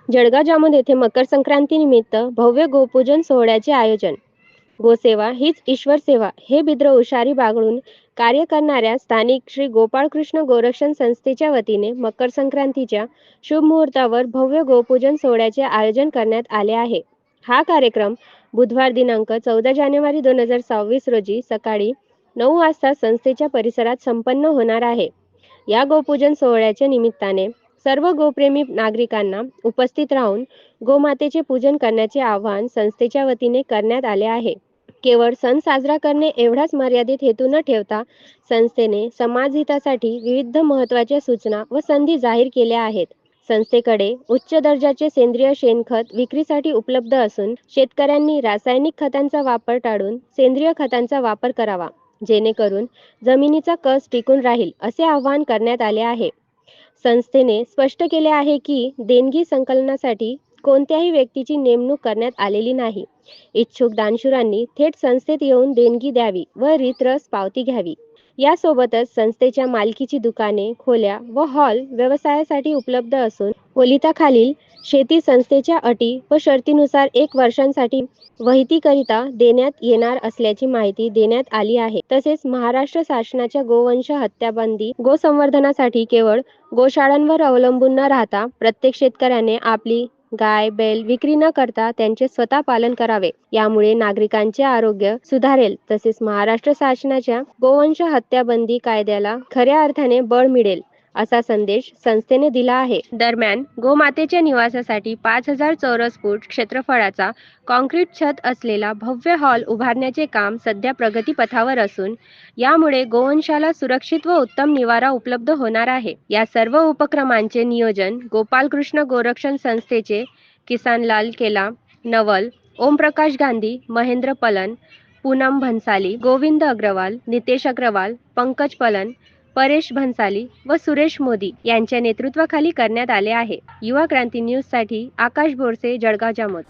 जळगाव जामोद येथे मकर संक्रांतीनिमित्त भव्य गोपूजन सोहळ्याचे आयोजन. गोसेवा हीच ईश्वर सेवा हे बिद्र उशारी बाळगून कार्य करणाऱ्या स्थानिक श्री गोपाळकृष्ण गोरक्षण संस्थेच्या वतीने मकर संक्रांतीच्या शुभ मुहूर्तावर भव्य गोपूजन सोहळ्याचे आयोजन करण्यात आले आहे. हा कार्यक्रम बुधवार दिनांक 14 जानेवारी 2026 रोजी सकाळी 9 वाजता संस्थेच्या परिसरात संपन्न होणार आहे. या गोपूजन सोहळ्याच्या निमित्ताने सर्व गोप्रेमी नागरिकांना उपस्थित राहून गोमातेचे पूजन करण्याचे आवाहन संस्थेच्या वतीने करण्यात आले आहे. केवळ सण साजरा करणे एवढाच मर्यादित हेतू न ठेवता संस्थेने समाजहितासाठी विविध महत्त्वाच्या सूचना व संधी जाहीर केल्या आहेत. संस्थेकडे उच्च दर्जाचे सेंद्रिय शेणखत विक्रीसाठी उपलब्ध असून शेतकऱ्यांनी रासायनिक खतांचा वापर टाळून सेंद्रिय खतांचा वापर करावा, जेणेकरून जमिनीचा कस टिकून राहील असे आवाहन करण्यात आले आहे. संस्थेने स्पष्ट केले आहे की देणगी संकलनासाठी कोणत्याही व्यक्तीची नेमणूक करण्यात आलेली नाही. इच्छुक दानशूरांनी थेट संस्थेत येऊन देणगी द्यावी व रीतरस पावती घ्यावी. यासोबतच संस्थेच्या मालकीची दुकाने, खोल्या व हॉल व्यवसायासाठी उपलब्ध असून ओलिताखालील शेती संस्थेच्या अटी व शर्तीनुसार 1 वर्षांसाठी वहितीकरिता देण्यात येणार असल्याची माहिती देण्यात आली आहे. तसेच महाराष्ट्र शासनाच्या गोवंश हत्याबंदी गोसंवर्धनासाठी केवळ गोशाळांवर अवलंबून न राहता प्रत्येक शेतकऱ्याने आपली गाय, बैल विक्री न करता त्यांचे स्वतः पालन करावे. यामुळे नागरिकांचे आरोग्य सुधारेल तसेच महाराष्ट्र शासनाच्या गोवंश हत्याबंदी कायद्याला खऱ्या अर्थाने बळ मिळेल असा संदेश संस्थेने दिला आहे. दरम्यान गोमातेच्या निवासासाठी 5000 चौरस फूट क्षेत्रफळाचा कॉन्क्रीट छत असलेला भव्य हॉल उभारण्याचे काम सध्या प्रगतीपथावर असून यामुळे गोवंशाला सुरक्षित व उत्तम निवारा उपलब्ध होणार आहे. या सर्व उपक्रमांचे नियोजन गोपालकृष्ण गोरक्षण संस्थेचे किसनलाल केला, नवल, ओमप्रकाश गांधी, महेंद्र पलन, पूनम भन्साली, गोविंद अग्रवाल, नितेश अग्रवाल, पंकज पलन, परेश भन्साली व सुरेश मोदी यांच्या नेतृत्वाखाली करण्यात आले आहे. युवा क्रांती न्यूजसाठी आकाश बोरसे, जळगाव जामोद.